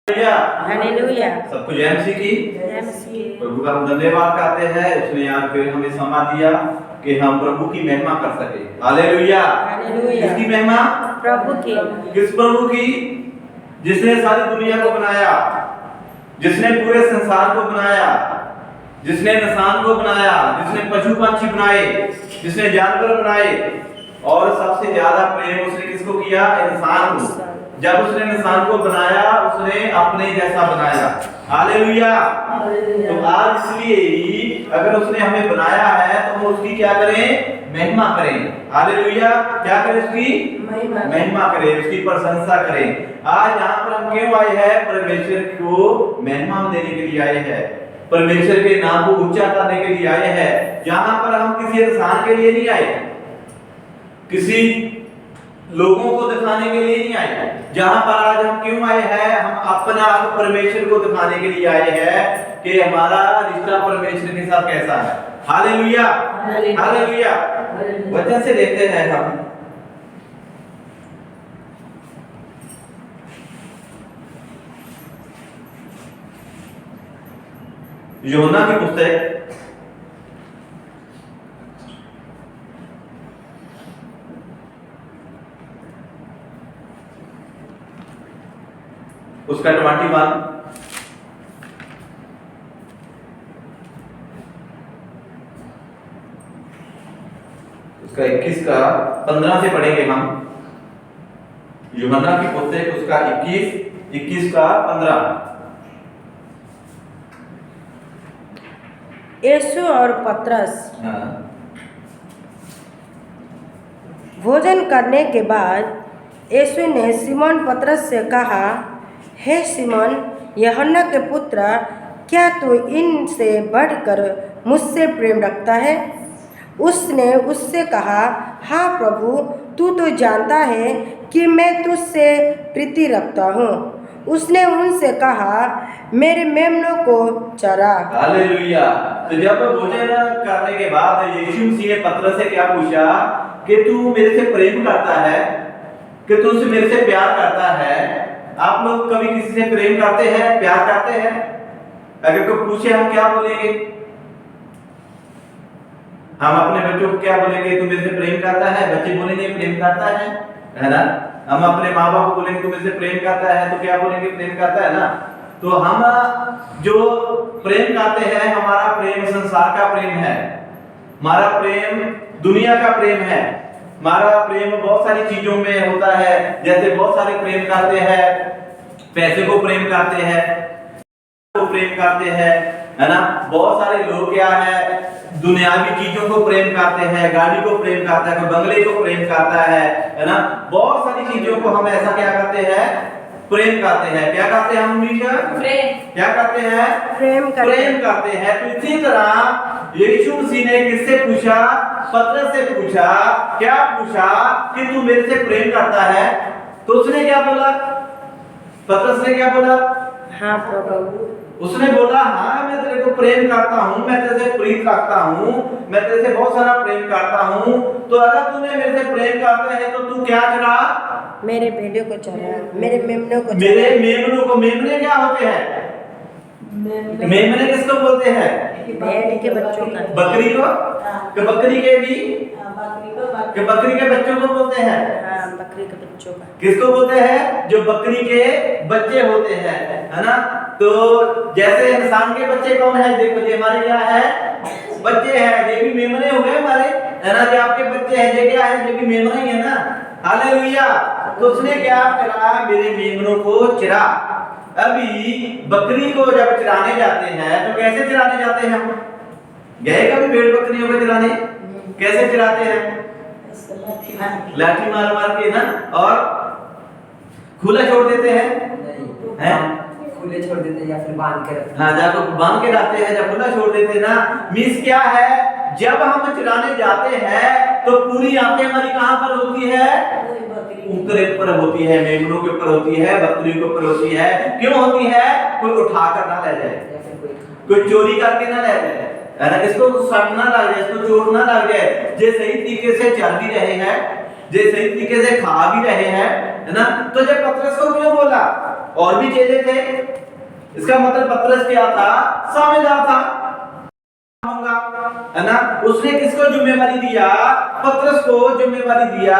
Hallelujah. सबको जय मसीह की। जय मसीह। प्रभु का हम धन्यवाद करते हैं, उसने आज फिर हमें समय दिया कि हम प्रभु की महिमा कर सके। हालेलुया। हालेलुया। किसकी महिमा? प्रभु की। किस प्रभु की? जिसने सारी दुनिया को बनाया, जिसने पूरे संसार को बनाया, जिसने इंसान को बनाया, जिसने पशु पंछी बनाए, जिसने जानवर बनाए, और सबसे ज्यादा प्रेम उसने किसको किया? इंसान को। जब उसने इंसान को बनाया, उसने अपने जैसा बनाया। हालेलुया। तो आज इसलिए अगर उसने हमें बनाया है तो हम उसकी क्या करें? महिमा करें। हालेलुया। क्या करें? उसकी महिमा करें, उसकी प्रशंसा करें। आज यहाँ पर हम क्यों आए हैं? परमेश्वर को महिमा देने के लिए आए हैं, परमेश्वर के नाम को ऊंचा करने के लिए आए हैं। जहाँ पर हम किसी इंसान के लिए नहीं आए, किसी लोगों को दिखाने के लिए नहीं आए। जहां पर आज हम क्यों आए हैं? हम अपना आप परमेश्वर को दिखाने के लिए आए हैं कि हमारा रिश्ता परमेश्वर के साथ कैसा है। हालेलुया। हालेलुया। वचन से देखते हैं हम यूहन्ना की पुस्तक उसका 21 उसका 21 का 15 से पढ़ेंगे हम। यूहन्ना की पुस्तक उसका 21 का 15। यीशु और पतरस हाँ। भोजन करने के बाद यीशु ने सिमोन पतरस से कहा, हे सिमोन यूहन्ना के पुत्र, क्या तू इनसे बढ़कर मुझसे प्रेम रखता है? उसने उससे कहा, हाँ प्रभु, तू तो जानता है कि मैं तुझसे प्रीति रखता हूँ। उसने उनसे कहा, मेरे मेमनों को चरा। हालेलुया। तो जब भोजन करने के बाद यीशु मसीह ने पतरस से क्या पूछा कि तू मेरे से प्रेम करता है, कि तू मेरे से प्यार करता है? आप लोग कभी किसी से प्रेम करते हैं, प्यार करते हैं? अगर कोई पूछे हम क्या बोलेंगे? हम अपने बच्चों को क्या बोलेंगे? तू मेरे से प्रेम करता है? बच्चे बोलेंगे प्रेम करता है ना? हम अपने माँ बाप को बोलेंगे तू मेरे से प्रेम करता है, तो क्या बोलेंगे? प्रेम करता है ना। तो हम जो प्रेम करते हैं, हमारा प्रेम संसार का प्रेम है, हमारा प्रेम दुनिया का प्रेम है, हमारा प्रेम बहुत सारी चीजों में होता है। जैसे बहुत सारे प्रेम करते हैं, पैसे को प्रेम करते हैं, को प्रेम करते हैं, है ना। बहुत सारे लोग क्या है, दुनियावी चीजों को प्रेम करते हैं, गाड़ी को प्रेम करता है, बंगले को प्रेम करता है ना। बहुत सारी चीजों को हम ऐसा क्या करते हैं? प्रेम करते हैं। क्या करते हैं हम हमेशा? क्या करते हैं? प्रेम करते हैं। तो इसी तरह यीशु मसीह ने किससे पूछा? पतरस से पूछा। क्या पूछा? कि तू मेरे से प्रेम करता है? तो उसने क्या बोला? पतरस ने क्या बोला? हाँ प्रभु। उसने बोला, हाँ मैं तेरे को प्रेम करता हूँ, मैं तेरे से प्रीत रखता हूँ, मैं तेरे से बहुत सारा प्रेम करता हूँ। तो अगर तूने मेरे से प्रेम करता है तो तू क्या चढ़ा? मेरे भेड़ों को चरा, मेरे मेमनों को चरा। मेरे मेमनों को। मेमने क्या होते हैं? मेमने किसको बोलते हैं? भेड़ के बच्चों का। बकरी को? कि बकरी के भी? कि बकरी के बच्चों को बोलते हैं? हाँ, बकरी के बच्चों का। किसको बोलते हैं? जो बकरी के बच्चे होते हैं, है ना। तो जैसे इंसान के बच्चे कौन है? देखो ये हमारे क्या है? बच्चे हैं। ये भी मेमने हो गए हमारे, है ना। जो आपके बच्चे हैं ये क्या है? ये भी मेमना ही है ना। हालेलुया। तो उसने क्या करा? मेरे मेमनों को चरा। अभी बकरी को जब चराने जाते हैं तो कैसे चराने जाते हैं? हम गए कभी भेड़ बकरियों को चराने? कैसे चराते हैं? लाठी मार मार के ना, और खुला छोड़ देते हैं, हैं? खुले छोड़ देते हैं या फिर बांध के रखते हैं। हाँ, जब बांध के रखते हैं, जब खुला छोड़ देते हैं ना। मीन्स क्या है? जब हम चराने जाते हैं तो पूरी आंखें हमारी कहाँ पर होती है? ऊपर पर होती है, मेमनों के ऊपर होती है, बकरियों के ऊपर होती है। क्यों होती है? कोई उठाकर ना ले जाए, कोई चोरी करके ना ले जाए, है ना। इसको सट ना लग जाए, इसको चोट ना लग जाए। जे सही तरीके से चल भी रहे हैं, जे सही तरीके से खा भी रहे हैं, है ना। तो जब पतरस को क्यों बोला? और भी चेले थे। इसका मतलब पतरस क्या था? साझेदार था, है ना। उसने किसको जिम्मेवारी दिया? पतरस को जिम्मेवारी दिया,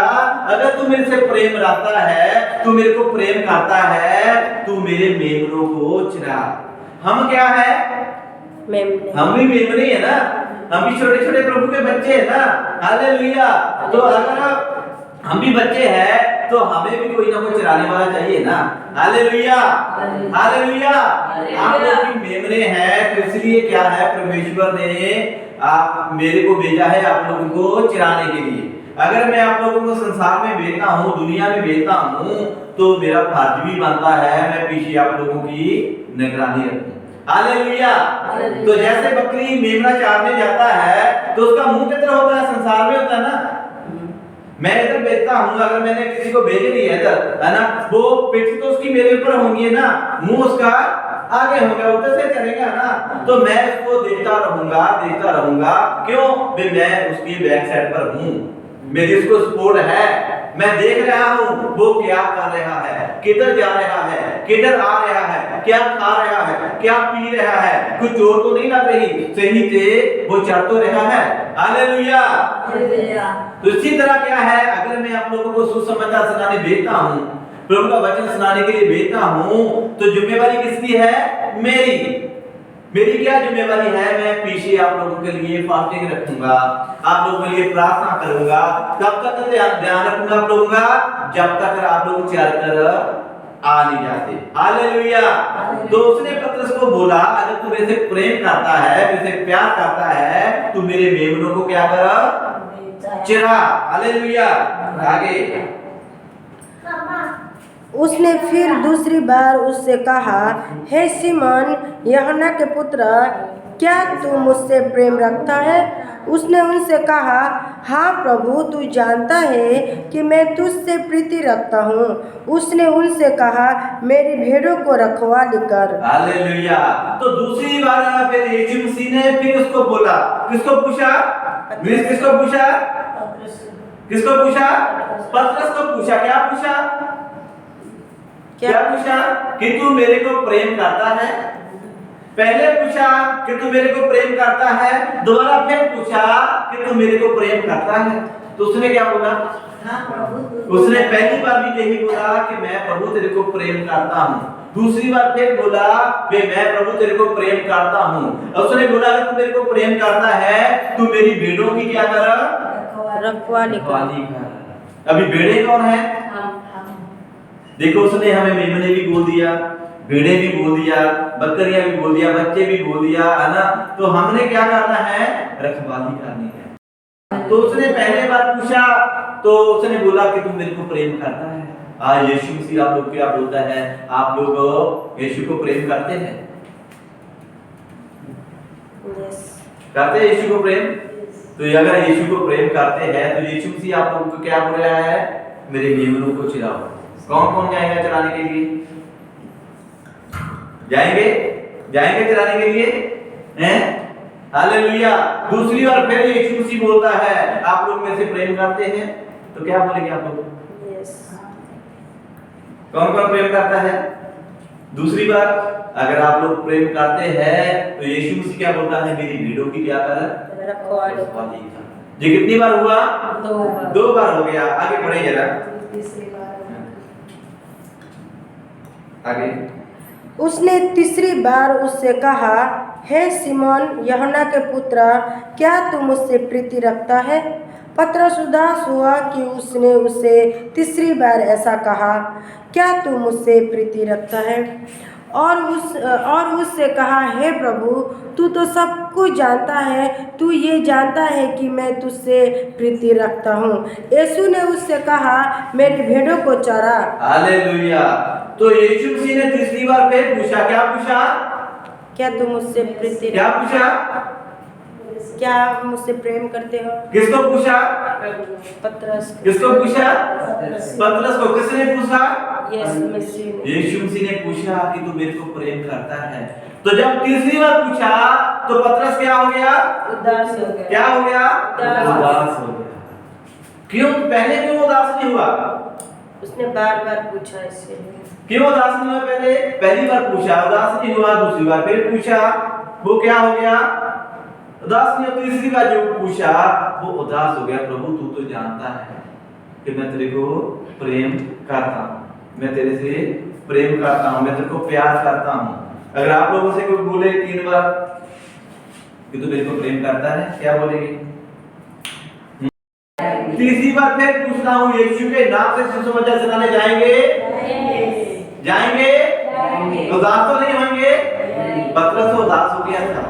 अगर तू मेरे से प्रेम रखता है, तू मेरे को प्रेम करता है, तू मेरे मेमनों को चरा। हम क्या है? मेमने। हम भी मेमने है ना, हम भी छोटे छोटे प्रभु के बच्चे हैं ना। हालेलुया। तो अगर हम भी बच्चे हैं तो हमें भी कोई ना कोई चराने वाला चाहिए ना। Hallelujah, hallelujah. आप लोग भी मेमने हैं, तो इसलिए क्या है, परमेश्वर ने आप मेरे को भेजा है आप लोगों को चिराने के लिए। अगर मैं आप लोगों को संसार में भेजता हूँ, दुनिया में भेजता हूँ, तो मेरा फर्ज भी बनता है मैं पीछे आप लोगों की निगरानी रखूं। हालेलुया। तो जैसे बकरी मेमना चारने जाता है तो उसका मुंह किधर होता है? संसार में होता है ना। मैं इधर भेजता हूँ, अगर मैंने किसी को भेज दिया इधर, है ना, वो पिठ तो उसकी मेरे ऊपर होंगी ना, मुंह उसका आगे होगा, उधर से चलेगा ना, तो मैं उसको देखता रहूंगा। क्यों? मैं उसकी बैक साइड पर हूँ, मेरी उसको सपोर्ट है, मैं देख रहा हूँ वो क्या कर रहा है, किधर जा रहा है, किधर आ रहा है, क्या खा रहा है, क्या पी रहा है, कुछ चोर तो नहीं लग रही, सही से वो चल तो रहा है। हालेलुया। तो इसी तरह क्या है, अगर मैं आप लोगों को सुसमाचार सुनाने भेजता हूँ, प्रभु का वचन सुनाने के लिए भेजता हूँ, तो जिम्मेवारी किसकी है? मेरी क्या जिम्मेवारी है? मैं पीछे आप लोगों के लिए फास्टिंग रखूंगा, आप लोगों के लिए प्रार्थना करूंगा। कब तक ध्यान रखूंगा आप लोगों का? जब तक आप लोग चलकर आ नहीं जाते। हालेलुया। तो उसने पतरस को बोला, अगर तू मेरे से प्रेम करता है, मेरे से प्यार करता है, तू मेरे मेमनों को क्या कर? चिरा। हालेलुया। आगे उसने फिर दूसरी बार उससे कहा, हे सिमोन यूहन्ना के पुत्र, क्या तू मुझसे प्रेम रखता है? उसने उनसे कहा, हाँ प्रभु, तू जानता है कि मैं तुझसे प्रीति रखता हूँ। उसने उनसे कहा, मेरी भेड़ों को रखवाली कर। हालेलुया। तो दूसरी बार फिर यीशु मसीह ने फिर उसको बोला, किसको पूछा? किसको पूछा? किसको पूछा? पतरस को पूछा। क्या पूछा? क्या पूछा? कि तू मेरे को प्रेम करता है। पहले पूछा कि तू मेरे को प्रेम करता है, दोबारा फिर पूछा कि तू मेरे को प्रेम करता है। तो उसने क्या बोला? उसने पहली बार भी यही बोला कि मैं प्रभु तेरे को प्रेम करता हूँ। दूसरी बार फिर बोला कि मैं प्रभु तेरे को प्रेम करता हूँ। उसने बोला कि तू मेरे को प्रेम करता है, तू मेरी भेड़ों की क्या कर? रखवाली कर। अभी भेड़े कौन है? देखो, उसने हमें मेमने भी बोल दिया, भेड़े भी बोल दिया, बकरियां भी बोल दिया, बच्चे भी बोल दिया, है ना। तो हमने क्या करना है? रखवाली करनी है। तो उसने पहले बार पूछा तो उसने बोला कि तुम मेरे को प्रेम करता है। आज यीशु मसीह आप लोग क्या बोलता है? आप लोग यीशु को प्रेम करते हैं? करते हैं यीशु को प्रेम? तो अगर यीशु को प्रेम करते हैं तो यीशु मसीह आप लोगों को क्या बोल रहा है? मेरे मेमनों को चिराओ। कौन कौन जाएगा चलाने के लिए? जाएंगे चलाने के लिए, हैं? हालेलुया। दूसरी बार फिर यीशु मसीह बोलता है, आप लोग मेरे से प्रेम करते हैं? तो क्या बोलेंगे आप लोग? कौन कौन प्रेम करता है? दूसरी बार अगर आप लोग प्रेम करते हैं तो यीशु मसीह क्या बोलता है? मेरी भेड़ों की क्या कर? रखवाली। ये कितनी बार हुआ? दो बार हो गया। आगे बढ़े जरा, आगे। उसने तीसरी बार उससे कहा, हे सिमोन यूहन्ना के पुत्र, क्या तू मुझसे प्रीति रखता है? पतरस उदास हुआ कि उसने उसे तीसरी बार ऐसा कहा, क्या तू मुझसे प्रीति रखता है? और उससे कहा, हे प्रभु, तू तो सब कुछ जानता है, तू ये जानता है कि मैं तुझसे प्रीति रखता हूँ। यीशु ने उससे कहा, मेरी भेड़ों को चरा। हालेलुया। तो यीशु मसीह ने तीसरी बार फिर पूछा। क्या पूछा? क्या तू मुझसे प्रीति? क्या पूछा? क्या मुझसे प्रेम करते हो? किसको पूछा? पतरस। किसको पूछा? पतरस को। किसने पूछा? यीशु मसीह ने पूछा कि तू मेरे को प्रेम करता है। तो जब तीसरी बार पूछा तो पतरस क्या हो गया? उदास हो गया। क्या हो गया? उदास हो गया। क्यों? पहले क्यों उदास नहीं हुआ? उसने बार बार पूछा इसलिए। क्यों उदास नहीं हुआ? पहली बार पूछा, उदास नहीं हुआ, दूसरी बार फिर पूछा, वो क्या हो गया? उदास नहीं हुआ। तीसरी बार जो पूछा वो उदास हो गया। प्रभु तू तो जानता है कि मैं तेरे को प्रेम करता हूँ, मैं तेरे से प्रेम करता हूँ, मैं तेरे को प्यार करता हूँ। अगर आप लोगों से कोई बोले 3 बार कि तू मेरे को प्रेम करता है, क्या बोलेंगे? तीसरी बार फिर पूछता हूँ, यीशु के नाम से सुसमाचार सुनाने जाएंगे? जाएंगे? उदास तो नहीं होंगे? पतरस तो उदास हो गया था,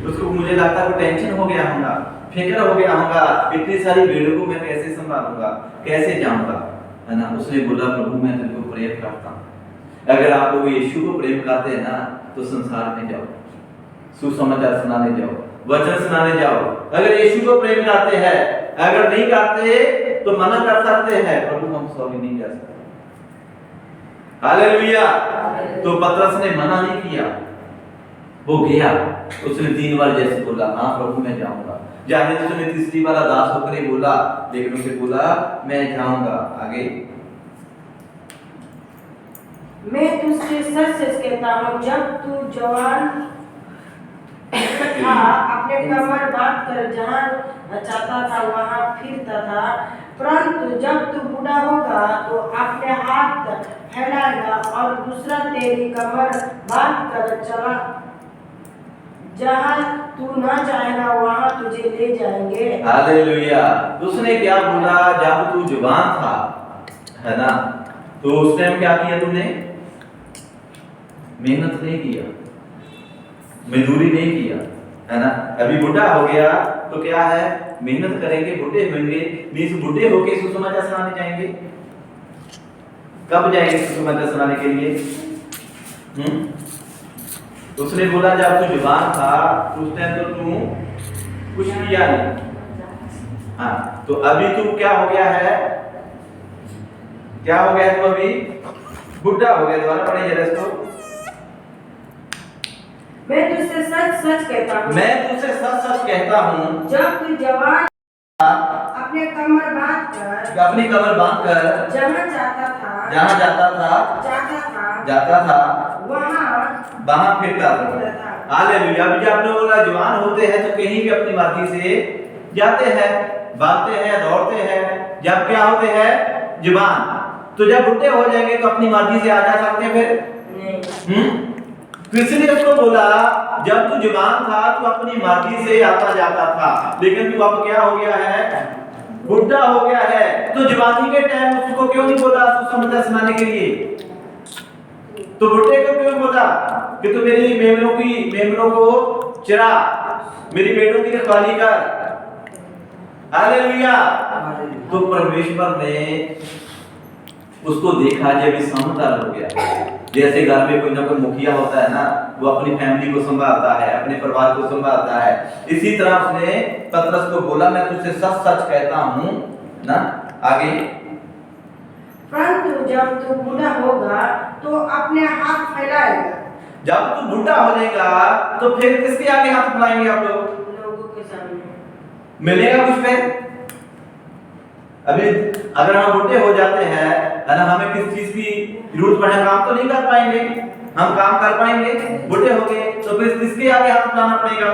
उसको मुझे लगता है टेंशन हो गया होगा, फिक्र हो गया होगा, इतनी सारी भीड़ को मैं कैसे संभालूंगा, कैसे जाऊंगा, है ना? उसने बोला प्रभु मैं तेरे को प्रेम करता हूँ। अगर आप लोग यीशु को प्रेम करते हैं ना तो संसार में जाओ, सुसमाचार सुनाने जाओ, वचन सुनाने जाओ। अगर यीशु को प्रेम करते हैं, अगर नहीं करते तो मना कर सकते हैं, प्रभु हम सॉरी नहीं कर सकते। हालेलुया। तो पतरस ने मना नहीं किया, वो गया। उसने 3 बार जैसे बोला हाँ प्रभु मैं जाऊंगा। जाने तो उसने तीसरी बार उदास होकर ही बोला, लेकिन उसे बोला मैं जाऊंगा। आगे, मैं तुझसे सच सच कहता हूँ, जब तू जवान था अपने कमर बांध कर जहाँ चाहता था वहाँ फिरता था, परंतु जब तू बूढ़ा होगा तो अपने हाथ फैलाएगा और दूसरा तेरी कमर बांध कर चला, जहाँ तू ना चाहेगा वहाँ तुझे ले जाएंगे। हालेलुया। उसने क्या बोला? जब तू जवान था, है ना, तो उस टाइम क्या किया तुमने? मेहनत नहीं किया, मजदूरी नहीं किया, है ना? अभी बुढ़ा हो गया तो क्या है? मेहनत करेंगे, बुढ़े होंगे, मींस बुढ़े होके सुसमाचार सुनाने जाएंगे। कब जाएंगे सुसमाचार सुनाने के लिए? उसने बोला जब तू जवान था उस टाइम तो तू कुछ किया नहीं। हाँ, तो अभी तू क्या हो गया है? क्या हो गया? तू अभी बुढ़ा हो गया। दोबारा पढ़िए जरा इसको। मैं तुझसे सच सच कहता हूँ, मैं तुझसे सच सच कहता हूँ, जब तू जवान अपने कमर बांध कर जहाँ जाता था वहाँ फिरता था। हालेलुया। अभी आपने बोला जवान होते हैं तो कहीं भी अपनी मर्जी से जाते हैं, भागते हैं, दौड़ते हैं। जब क्या होते हैं? जवान। तो जब बुढ़े हो जाएंगे तो अपनी मर्जी से आ जा सकते हैं फिर? किसी ने उसको बोला जब तू जवान था तो अपनी मर्जी से आता जाता था, लेकिन तू अब क्या हो गया है? बुढ़ा हो गया है। तो जवानी के टाइम उसको क्यों नहीं बोला सुसमाचार सुनाने के लिए? तो बुढ़े को क्यों बोला कि तू मेरी मेमनों को चरा, मेरी बेटों की रखवाली कर? हालेलुया। तो परमेश्वर ने उसको देखा जब समझदार हो गया। जैसे घर में कोई ना कोई मुखिया होता है ना, वो अपनी फैमिली को संभालता है, अपने परिवार को संभालता है, इसी तरह उसने पतरस को बोला मैं तुझसे सच सच कहता हूँ ना। आगे, परंतु जब तू बूढ़ा होगा तो अपने हाथ फैलाएगा। जब तू बूढ़ा हो जाएगा तो फिर किसके आगे हाथ फैलाएंगे आप लोग? लोगों के सामने मिलेगा कुछ पे? अभी अगर हम बूढ़े हो जाते हैं, है ना, हमें किस चीज की जरूरत पड़े? काम तो नहीं कर पाएंगे, हम काम कर पाएंगे? बूढ़े हो गए तो फिर किसके आगे हाथ फैलाना पड़ेगा?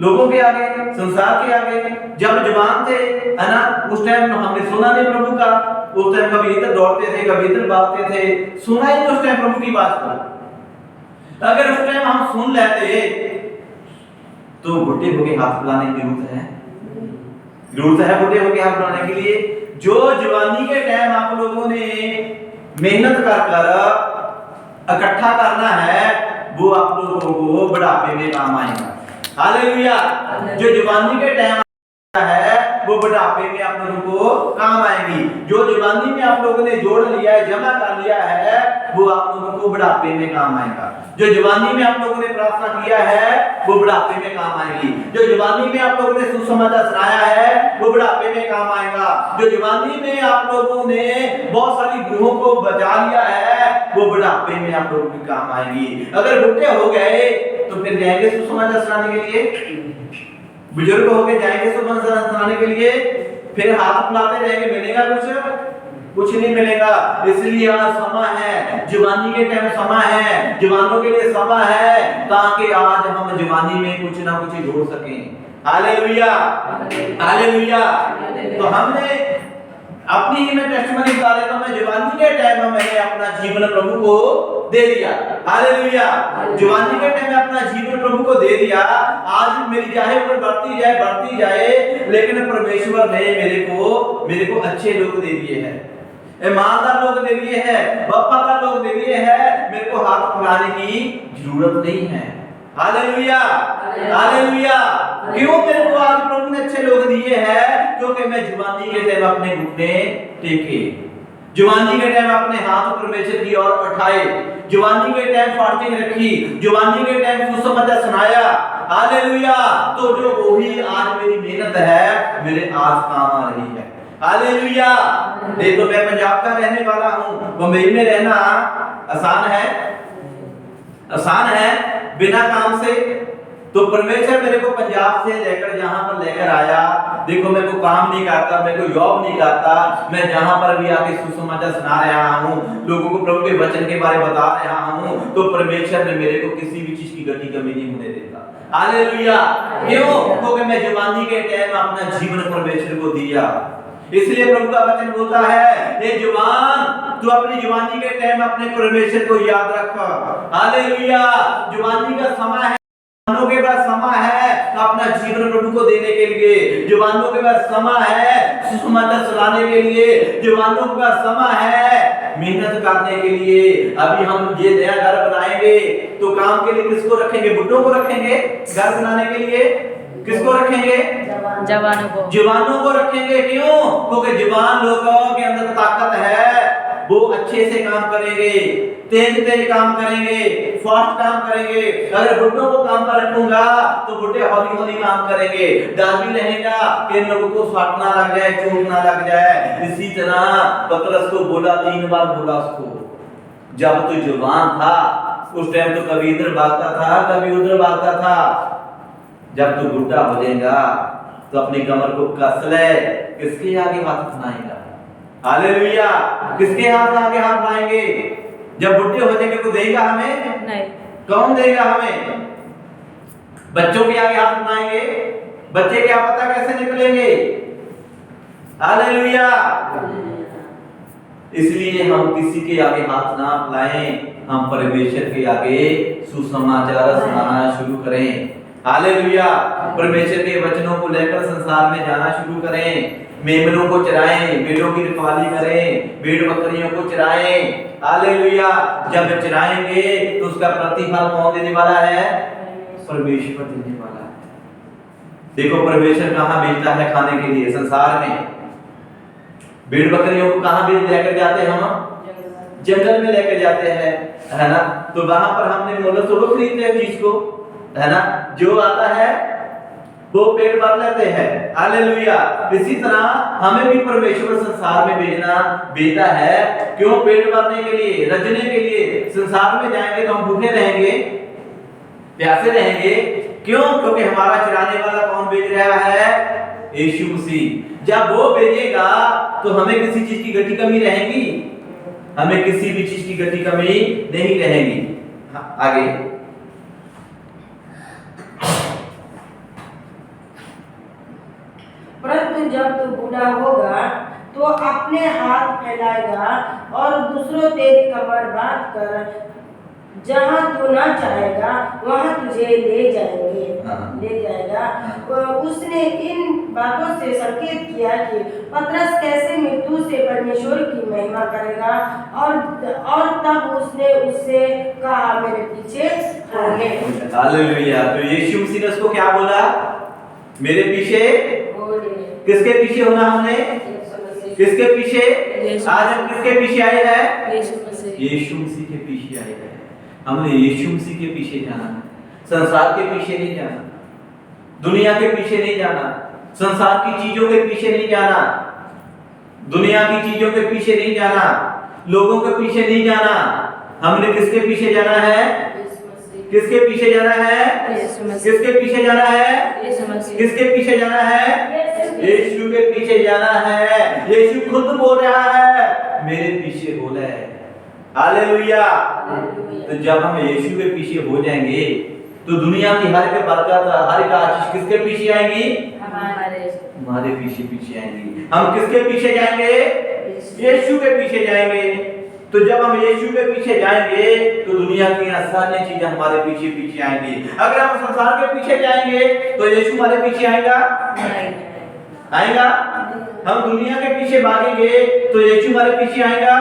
लोगों के आगे, संसार के आगे। जब जवान थे, है ना, उस टाइम हमने सुना नहीं प्रभु का। उस टाइम कभी इधर दौड़ते थे, कभी इधर भागते थे, सुना ही नहीं उस टाइम प्रभु की बात को। अगर उस टाइम हम सुन लेते तो बूढ़े होके हाथ फैलाने की जरूरत है? जरूरत है बूढ़े होके हाथ फैलाने के लिए? जो जवानी के टाइम आप लोगों ने मेहनत कर इकट्ठा करना है, वो आप लोगों को बुढ़ापे में काम आएगा। हालेलुया। जो जवानी के टाइम है वो बुढ़ापे में आप लोगों को काम आएगी। जो जवानी में आप लोगों ने जोड़ लिया है, जमा कर लिया है, वो आप लोगों को बुढ़ापे में काम आएगा। जो जवानी में आप लोगों ने प्रार्थना किया है वो बुढ़ापे में काम आएगी। जो जवानी में आप लोगों ने सुसमाचार सुनाया है वो बुढ़ापे में काम आएगा। जो जवानी में आप लोगों ने बहुत सारी गृहों को बचा लिया है वो बुढ़ापे में आप लोगों की काम आएगी। अगर बूढ़े हो गए तो फिर जाएंगे सुसमाचार सुनाने के लिए? बुजुर्ग होके जाएंगे सुसमाचार सुनाने के लिए? फिर हाथ फैलाते रहेंगे, मिलेगा कुछ? कुछ नहीं मिलेगा। इसलिए आज समय है, जवानी के टाइम समय है, जवानों के लिए समय है, ताकि आज हम जवानी में कुछ ना कुछ जोड़ सकें। Hallelujah, hallelujah. तो हमने अपनी ही मैं टेस्टिमनी बता देता हूं, मैं जवानी के टाइम में मैंने अपना जीवन प्रभु को दे दिया। हालेलुया, जवानी के टाइम में अपना जीवन प्रभु को दे दिया। आज मेरी चाहे उम्र बढ़ती जाए, लेकिन परमेश्वर ने मेरे को अच्छे लोग दे दिए हैं, ईमानदार लोग दे दिए हैं, वफादार लोग दे दिए हैं। मेरे को हाथ फैलाने की जरूरत नहीं है। Hallelujah, hallelujah. क्यों मेरे को आज प्रभु ने अच्छे लोग दिए हैं? क्योंकि मैं जवानी के टाइम अपने घुटने टेके, जवानी के टाइम अपने हाथ परमेश्वर की ओर उठाए, जवानी के टाइम फास्टिंग रखी, जवानी के टाइम सुसमाचार सुनाया। हालेलुया। तो जो वही आज मेरी मेहनत है मेरे आज काम आ रही है। हालेलुया। नहीं तो मैं पंजाब का रहने वाला हूं, बंबई में रहना आसान है? आसान है बिना काम से? तो परमेश्वर मेरे को पंजाब से लेकर जहां पर लेकर आया, देखो मैं को काम नहीं करता, मैं को जॉब नहीं करता, मैं जहां पर भी आके सुसमाचार सुना रहा हूं, लोगों को प्रभु के वचन के बारे में बता रहा हूं, तो परमेश्वर ने मेरे को किसी भी चीज की गति कमी नहीं होने देता। हालेलुया। क्यों? क्योंकि मैं जवानी के टाइम अपना जीवन परमेश्वर को दिया। इसलिए प्रभु का वचन बोलता है, हे जवान, तू अपनी जवानी के टाइम अपने परमेश्वर को याद रख। हालेलुया। जवानी का समय है, जवानों के पास समय है अपना जीवन प्रभु को देने के लिए, जवानों के पास समय है सुसमाचार सुनाने के लिए, जवानों के पास समय है मेहनत करने के लिए। अभी हम ये नया घर बनाएंगे तो काम के लिए किसको रखेंगे? बुड्ढों को रखेंगे। घर बनाने के लिए किसको रखेंगे? जवानों को रखेंगे। क्यों? क्योंकि जवान लोगों के अंदर ताकत है, वो अच्छे से काम करेंगे, तेज काम करेंगे, फास्ट काम करेंगे। अगर बुड्ढों को काम पर रखूंगा तो बुड्ढे हौली काम करेंगे, डर भी रहेगा कि इन लोगों को फाट ना लग जाए, चोट ना लग जाए। इसी तरह पतरस को बोला, 3 बार बोला उसको, जब तू जवान था उस टाइम तो कभी इधर भागता था, कभी उधर भागता था। जब तू बुढ़ा हो जाएगा तो अपनी कमर को कस ले, किसके आगे हाथ उठाएगा? हालेलुया। किसके हाथ आगे हाथ लाएंगे? जब बुढ़े हो जाएंगे तो देगा हमें? नहीं। कौन देगा हमें? बच्चों के आगे हाथ उठाएंगे? बच्चे क्या पता कैसे निकलेंगे? हालेलुया। इसलिए हम किसी के आगे हाथ ना फैलाएं, हम परमेश्वर के आगे सुसमाचार सुनाना शुरू करें। हालेलुया। परमेश्वर के वचनों को लेकर संसार में जाना शुरू करें, मेमनों को चराएं, भेड़ों की रखवाली करें, भेड़ बकरियों को चराएं। हालेलुया। जब चराएंगे तो उसका प्रतिफल कौन देने वाला है? परमेश्वर देने वाला है। देखो परमेश्वर कहां भेजता है खाने के लिए? संसार में। भेड़ बकरियों को कहां भेज लेकर जाते हैं हम? जंगल में लेकर जाते हैं, है ना? तो वहां पर हमने मोल थोड़ा खरीदते हैं चीज को, है ना? जो आता है वो पेट भर लेते हैं। हालेलुया। इसी तरह हमें भी परमेश्वर संसार में भेजता है। क्यों? पेट भरने के लिए, रजने के लिए। संसार में जाएंगे तो हम भूखे रहेंगे, प्यासे रहेंगे। क्यों? क्योंकि हमारा चराने वाला कौन भेज रहा है? यीशु मसीह। जब वो भेजेगा तो हमें किसी चीज की गति कमी रहेगी? हमें किसी भी चीज की गति कमी नहीं रहेगी। आगे परंतु जब तू बूढ़ा होगा तो अपने हाथ फैलाएगा और दूसरों तेरी कमर बांध कर जहां तू ना चाहेगा वहां तुझे ले जाएगा। उसने इन बातों से संकेत किया कि पतरस कैसे मृत्यु से परमेश्वर की महिमा करेगा, और तब उसने उससे कहा, मेरे पीछे हो। हालेलुया। तो यीशु मसीह ने उसको क्या बोला? मेरे पीछे। किसके पीछे होना हमने? किसके पीछे? आज हम किसके पीछे आए हैं? यीशु मसीह के पीछे आए हैं। हमने यीशु मसीह के पीछे जाना है, संसार के पीछे नहीं जाना, दुनिया के पीछे नहीं जाना, संसार की चीजों के पीछे नहीं जाना, दुनिया की चीजों के पीछे नहीं जाना, लोगों के पीछे नहीं जाना। हमने किसके पीछे जाना है? किसके पीछे जाना है? किसके पीछे जाना है? किसके पीछे जाना है? यीशु के पीछे जाना है। यीशु खुद बोल रहा है मेरे पीछे हो ले। हालेलुया। तो जब हम यीशु के पीछे हो जाएंगे तो दुनिया की हर एक बरकत, हर एक आशीष किसके पीछे आएंगी? हमारे पीछे पीछे आएंगी। हम किसके पीछे जाएंगे? यीशु के पीछे जाएंगे। तो जब हम यीशु के पीछे जाएंगे तो दुनिया की सारी चीजें हमारे पीछे पीछे आएंगी। अगर हम संसार के पीछे जाएंगे तो यीशु हमारे पीछे आएगा? आएगा? हम दुनिया के पीछे भागेंगे तो यीशु हमारे पीछे आएगा?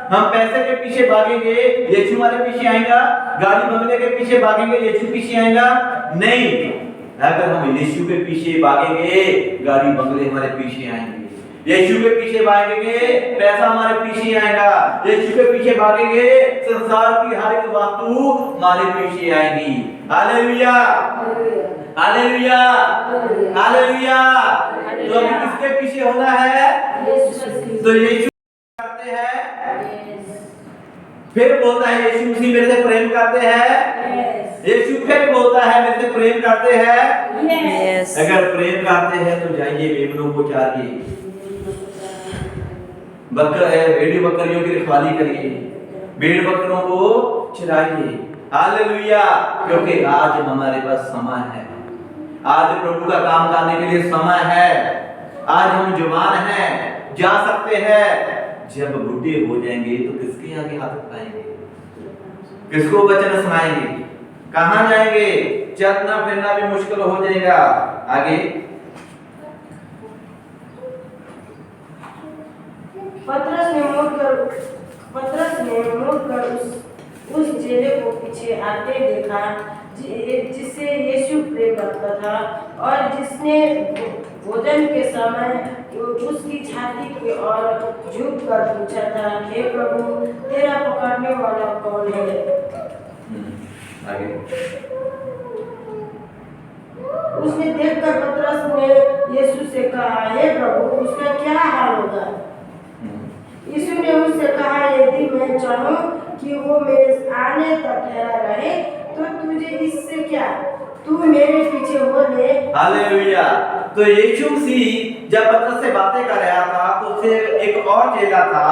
हम पैसे के पीछे भागेंगे, यीशु हमारे पीछे आएगा? गाड़ी बंगले के पीछे भागेंगे, यीशु पीछे आएगा? नहीं। अगर हम यीशु के पीछे भागेंगे, गाड़ी बंगले हमारे पीछे आएंगे। यीशु के पीछे भागेंगे, पैसा हमारे पीछे आएगा। यीशु के पीछे भागेंगे, संसार की हर एक वस्तु हमारे पीछे आएगी। Hallelujah, hallelujah, hallelujah. तो अभी किसके पीछे होना है? तो यीशु करते हैं। फिर बोलता है यीशु मसीह मेरे से प्रेम करते हैं। यीशु फिर बोलता है मेरे से प्रेम करते हैं। अगर प्रेम करते हैं तो जाइए मेमनों को चारिए, भेड़ी बकरियों की रखवाली करिए, भेड़ बकरों को चराइए। हालेलुया। क्योंकि आज हमारे पास समय है, आज प्रभु का काम करने के लिए समय है। आज हम जवान हैं, जा सकते हैं। जब बूढ़े हो जाएंगे तो किसके आगे हाथ उठाएंगे? किसको वचन सुनाएंगे? कहां जाएंगे? चलना फिरना भी मुश्किल हो जाएगा। आगे पतरस ने मुड़कर उस चेले को पीछे आते देखा जिसे यीशु प्रेम करता था और जिसने भोजन के समय उसकी छाती की ओर झुककर पूछा था, हे प्रभु, तेरा पकड़ने वाला कौन है? आगे उसने देखकर पतरस ने यीशु से कहा, हे प्रभु, उसका क्या हाल होगा? यीशु ने उससे कहा, यदि मैं चाहूं कि वो मेरे आने तक ठहरा रहे तो तुझे इससे क्या? तू मेरे पीछे हो ले। हालेलुया। तो यीशु मसीह जब पतरस से बातें कर रहा था तो उसे एक और चेला था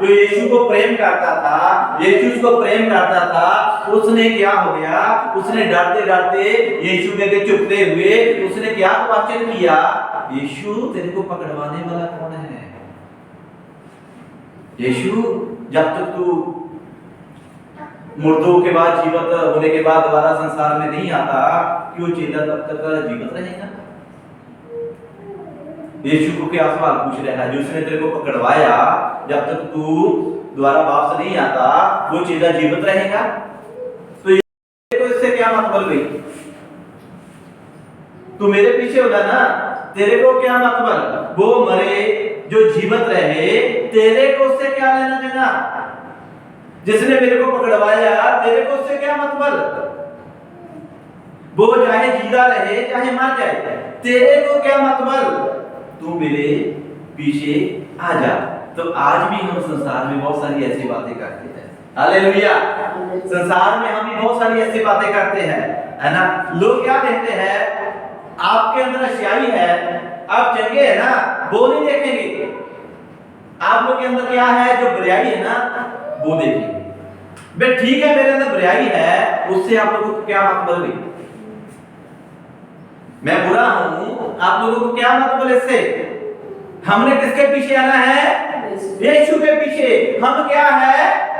जो यीशु को प्रेम करता था। यीशु उसको प्रेम करता था। उसने क्या हो गया? उसने डरते डरते यीशु के आगे चुपते हुए उसने क्या क्वेश्चन किया? यीशु, तेरे को पकड़वाने वाला कौन है? यीशु, जब तक तू मुर्दों के बाद जीवित होने के बाद दोबारा संसार में नहीं आता, क्यों चेला तब तक जीवित रहेगा? यीशु को क्या सवाल पूछ रहा है? जिसने तेरे को पकड़वाया, जब तक तू दोबारा वापस नहीं आता वो चेला जीवित रहेगा? तो इससे क्या मतलब हुई? तू मेरे पीछे होगा ना, तेरे को क्या मतलब? वो मरे जो जीवित रहे, तेरे को उससे क्या लेना देना? जिसने मेरे को पकड़वाया, तेरे को उससे क्या मतलब? वो चाहे जिंदा रहे चाहे मर जाए, तेरे को क्या मतलब? तू मेरे पीछे आ जा। तो आज भी हम संसार में बहुत सारी ऐसी बातें करते हैं। हालेलुया। संसार में हम भी बहुत सारी ऐसी बातें करते हैं, है ना? लोग क्या कहते हैं? आपके अंदर अच्छाई है, आप चंगे है ना, वो नहीं देखेंगे। आप लोग के अंदर क्या है? जो बुराई है ना, वो देखेंगे। बे ठीक है, मेरे अंदर बुराई है, उससे आप लोगों को क्या मतलब है? मैं बुरा हूं, आप लोगों को क्या मतलब इससे? हमने किसके पीछे आना है? यीशु के पीछे। हम क्या है?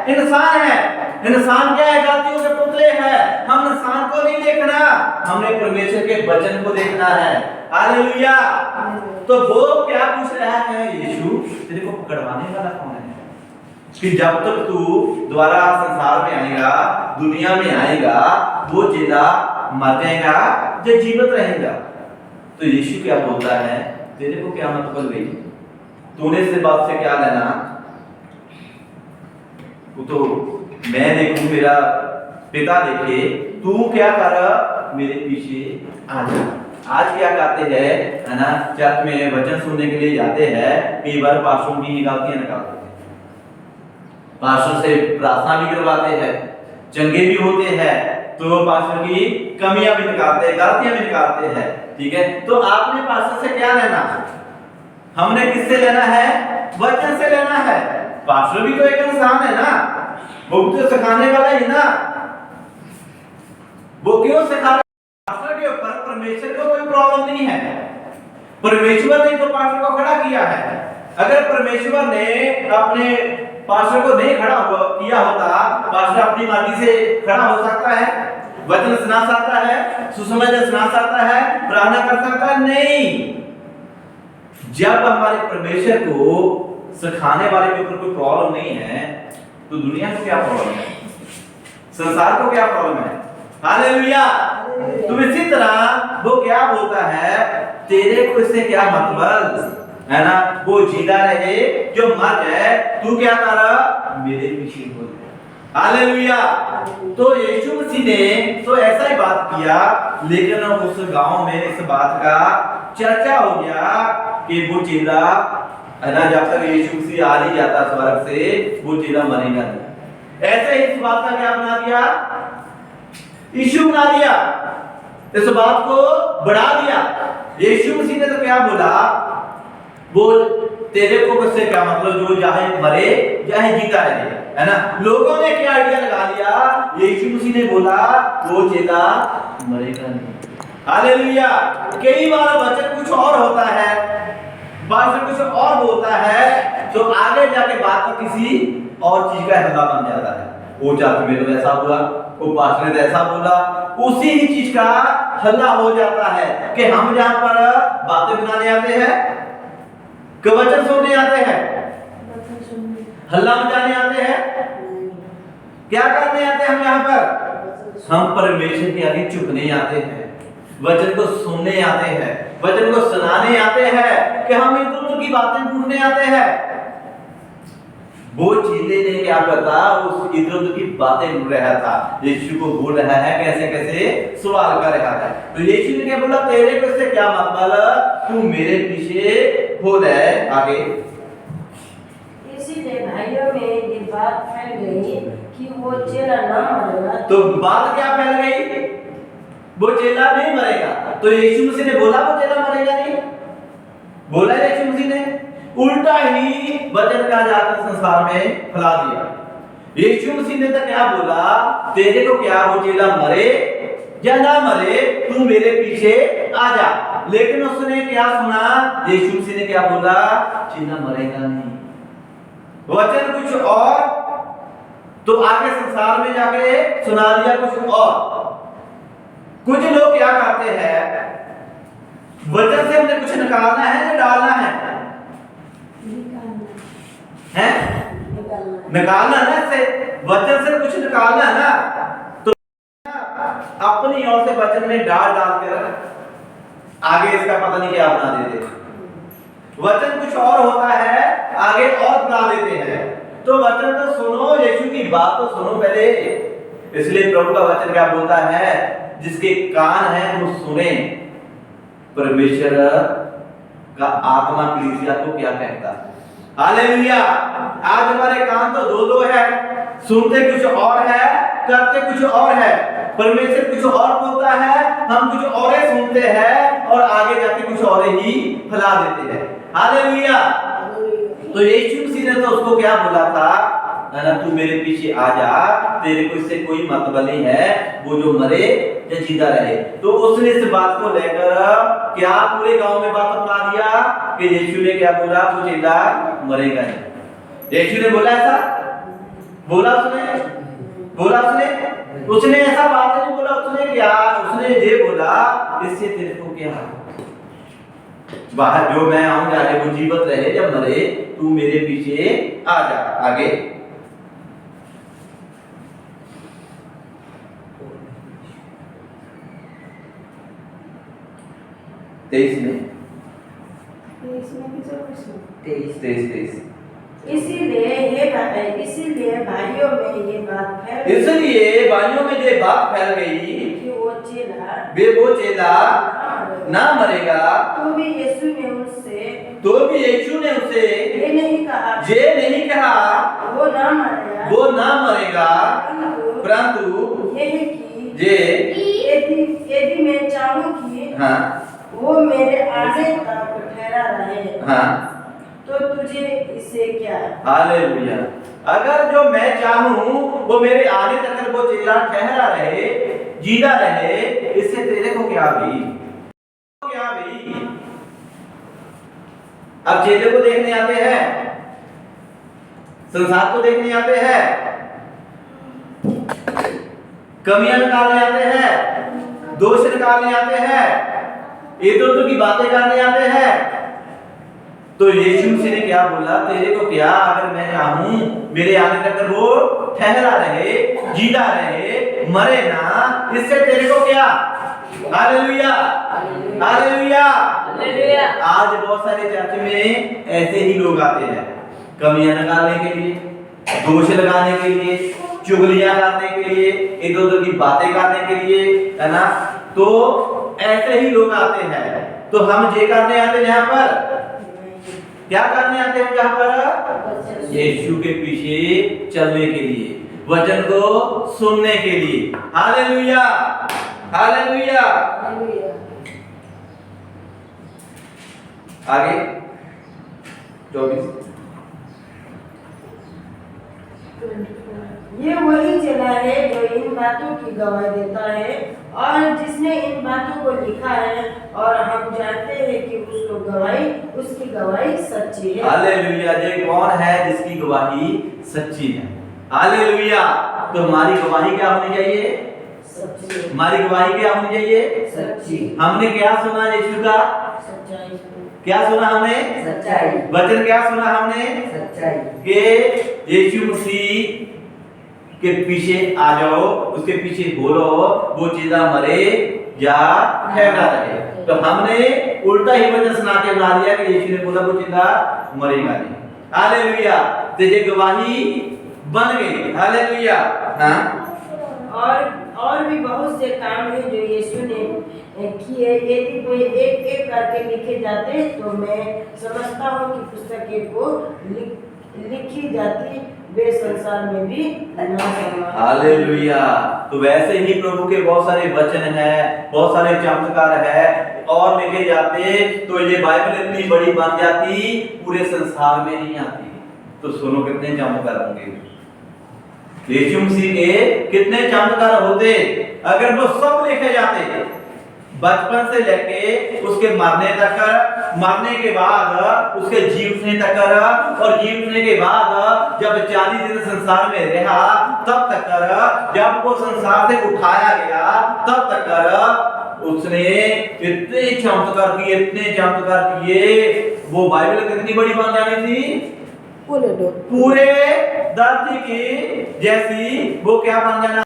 इंसान है। इंसान क्या है? गलतियों के पुतले हैं। हम इंसान को नहीं देखना, हमने परमेश्वर के वचन को देखना है। हालेलुया। तो वो क्या पूछ रहा है? यीशु, तेरे को पकड़वाने वाला कौन है? कि जब तक तू दोबारा संसार में आएगा, दुनिया में आएगा, वो चेला मर जाएगा या जीवित रहेगा? तो यीशु क्या बोलता है? तेरे को क्या मतलब है? तूने इस बात से क्या लेना? वो तो मैं देखूं, मेरा पिता देखे, तू क्या कर? मेरे पीछे आ जा। आज क्या करते हैं, है ना? चर्च में वचन सुनने के लिए जाते हैं, कई बार पास्टरों की गलतियां निकालते हैं, पास्टर से प्रार्थना भी करवाते हैं, चंगे भी होते हैं, तो पास्टर की कमियां भी निकालते हैं, गलतियां भी निकालते हैं। ठीक है, तो आपने पास्टर से क्या लेना? हमने किससे लेना है? वचन से लेना है। पास्टर भी तो एक इंसान है ना, वो भी तो सिखाने वाला है ना। वो क्यों सिखा रहा है? पास्टर के ऊपर परमेश्वर को कोई प्रॉब्लम नहीं है। परमेश्वर ने तो पास्टर को खड़ा किया है। अगर परमेश्वर ने अपने पास्टर को नहीं खड़ा किया होता, पास्टर अपनी मर्जी से खड़ा हो सकता है, वचन सुना सकता है, सुसमाचार सुना सकता है, प्रार्थना कर सकता है? नहीं। जब हमारे परमेश्वर को सिखाने वाले के ऊपर कोई प्रॉब्लम नहीं है, तो दुनिया को क्या प्रॉब्लम है? संसार को क्या प्रॉब्लम है? हालेलुया। तो इसी तरह वो क्या बोलता है, तेरे को इससे क्या मतलब है ना? वो जिंदा रहे जो मर जाए, तू क्या कर? मेरे पीछे हो जाए। हालेलुया। तो यीशु मसीह ने तो ऐसा ही बात किया, लेकिन उस गांव में इस बात का चर्चा हो गया कि वो चेला है ना, जब तक यीशु मसीह आ नहीं जाता स्वर्ग से, वो चेला मरेगा नहीं। ऐसे ही इस बात का क्या बना दिया? इशू बना दिया, इस बात को बढ़ा दिया। यीशु मसीह ने तो क्या बोला, वो तेरे को किससे क्या मतलब, जो चाहे मरे चाहे जीता रहे, है ना। लोगों ने क्या आइडिया लगा लिया, यीशु मसीह ने बोला वो चेला मरेगा नहीं। हालेलुया। कई बार वचन कुछ और होता है, बात कुछ और होता है, तो आगे जाके बात किसी और चीज का हिस्सा बन जाता है। वो जाति में तो ऐसा हुआ, वो पास्टर ने ऐसा बोला, उसी ही चीज का हल्ला हो जाता है कि हम जहां पर बातें बनाने आते हैं, कि वचन सुनने आते हैं, हल्ला मचाने आते हैं, क्या करने आते हैं हम यहाँ पर? हम परमेश्वर के आगे झुकने आते हैं, वचन को सुनने आते हैं, वचन को सुनाने आते हैं, कि हम एक दूसरे की बातें ढूंढने आते हैं। वो चेले ने क्या पता, उस इधर उधर की बातें ढूंढ रहा था, यीशु को बोल रहा है, कैसे कैसे सवाल कर रहा है। तो यीशु ने क्या बोला, तेरे को इससे क्या मतलब, तू मेरे पीछे हो रहे आगे। इसीलिए भाइयों में ये बात फैल गई कि वो चेला ना मरेगा। तो बात क्या फैल गई, वो चेला नहीं मरेगा। तो यीशु मसीह ने बोला वो चेला मरेगा नहीं, बोला यीशु मसीह ने, उल्टा ही वचन का जाकर संसार में फैला दिया। यीशु मसीह ने तो क्या बोला, तेरे को क्या वो चेला मरे या ना मरे, तू मेरे पीछे आ जा। लेकिन उसने क्या सुना, यीशु मसीह ने क्या बोला, चेला मरेगा नहीं। वचन कुछ और, तो आगे संसार में जाके सुना दिया कुछ और। कुछ लोग क्या करते हैं, वचन से हमने कुछ निकालना है या डालना है? निकालना ना, से वचन से कुछ निकालना है ना, तो अपनी ओर से वचन में डाल के रख, आगे इसका पता नहीं क्या बना देते। वचन कुछ और होता है, आगे और बना देते हैं। तो वचन तो सुनो, यीशु की बात तो सुनो पहले। इसलिए प्रभु का वचन क्या बोलता है, जिसके कान है वो सुने परमेश्वर का आत्मा कलीसिया को क्या कहता है। हालेलुया। आज हमारे कान तो दो है, सुनते कुछ और है, करते कुछ और है। परमेश्वर कुछ और बोलता है, हम कुछ और ही सुनते हैं और आगे जाके कुछ और ही फैला देते हैं। हालेलुया। तो यीशु मसीह ने तो उसको क्या बोला था, तू मेरे पीछे आ जा, तेरे को इससे कोई मतलब नहीं है, वो जो मरे या जिंदा रहे। तो उसने इस बात को लेकर क्या पूरे गांव में बात फैला दिया कि यीशु ने क्या बोला, वो चेला मरेगा नहीं। यीशु ने बोला ऐसा, बोला उसने ऐसा बात नहीं बोला। उसने क्या, उसने ये बोला, इससे तेरे को क्या, बाहर जो मैं आऊं जाने वो जीवित रहे या मरे, तू मेरे पीछे आ जा। आगे 23 में 23 इसीलिए भाइयों में ये बात फैल गई कि वो चेला ना मरेगा। तो भी यीशु ने उससे ये नहीं कहा वो ना मरेगा, परंतु यदि मैं चाहूं कि हाँ वो मेरे आने तक ठहरा रहे, हाँ, तो तुझे इससे क्या? हालेलुया। अगर जो मैं चाहूं वो मेरे आने तक वो चेला ठहरा रहे, जीता रहे, इससे तेरे को क्या भी? क्या भी? अब चेले को देखने आते हैं, संसार को देखने आते हैं, कमियां निकालने आते हैं, दोष निकालने आते हैं, इधर उधर की बातें करने आते हैं। तो यीशु मसीह ने क्या बोला, तेरे को क्या, अगर मैं चाहूं मेरे आने तक वो ठहरा रहे, जीता रहे, मरे ना, इससे तेरे को क्या? Hallelujah, hallelujah, hallelujah. आज बहुत सारे चर्च में ऐसे ही लोग आते हैं, कमियां निकालने के लिए, दोष लगाने के लिए, चुगलियां करने के लिए, इधर उधर की बातें करने के लिए, है ना। तो ऐसे ही लोग आते हैं। तो हम ये करने आते हैं यहाँ पर, क्या करने आते हैं यहाँ पर? यीशु के पीछे चलने के लिए, वचन को सुनने के लिए। Hallelujah, hallelujah. आगे 24। ये वही चेला है जो इन बातों की गवाही देता है, और जिसने इन बातों को लिखा है, और हम जानते हैं कि उसकी गवाही सच्ची है। हालेलुया। ये कौन है जिसकी गवाही सच्ची है? हालेलुया। तो हमारी गवाही क्या होनी चाहिए? सच्ची। हमारी गवाही क्या होनी चाहिए? सच्ची। हमने क्या सुना यीशु का? सच्चाई। क्या सुना हमने? सच्चाई। वचन क्या सुना हमने? सच्चाई। कि यीशु मसीह के पीछे आ जाओ, उसके पीछे बोलो, वो चीजा मरे या ठहरा रहे। तो हमने उल्टा ही वचन सुना के बना दिया कि यीशु ने बोला वो चीजा मरेगा नहीं। हालेलुया। तो ये गवाही बन गई। हालेलुया। हाँ, और भी बहुत से काम है जो यीशु ने किए। यदि कोई एक एक करके लिखे जाते तो मैं समझता हूँ कि पुस्तकें को लिखी जाती, वे संसार में भी न समा। हालेलुया। तो वैसे ही प्रभु के बहुत सारे वचन हैं, बहुत सारे चमत्कार है, और लिखे जाते तो ये बाइबल इतनी बड़ी बन जाती, पूरे संसार में नहीं आती। तो सुनो कितने चमत्कार होंगे यीशु मसीह के, कितने चमत्कार होते अगर वो सब लिखे जाते, बचपन से लेके उसके मरने तक, मरने के बाद उसके जीवने तक, और जीवने के बाद जब 40 दिन संसार में रहा तब तक, जब वो संसार से उठाया गया तब तक उसने इतने चमत्कार किए, इतने चमत्कार किए, वो बाइबल कितनी बड़ी बन जानी थी? पूरे धरती की जैसी वो क्या बन जाना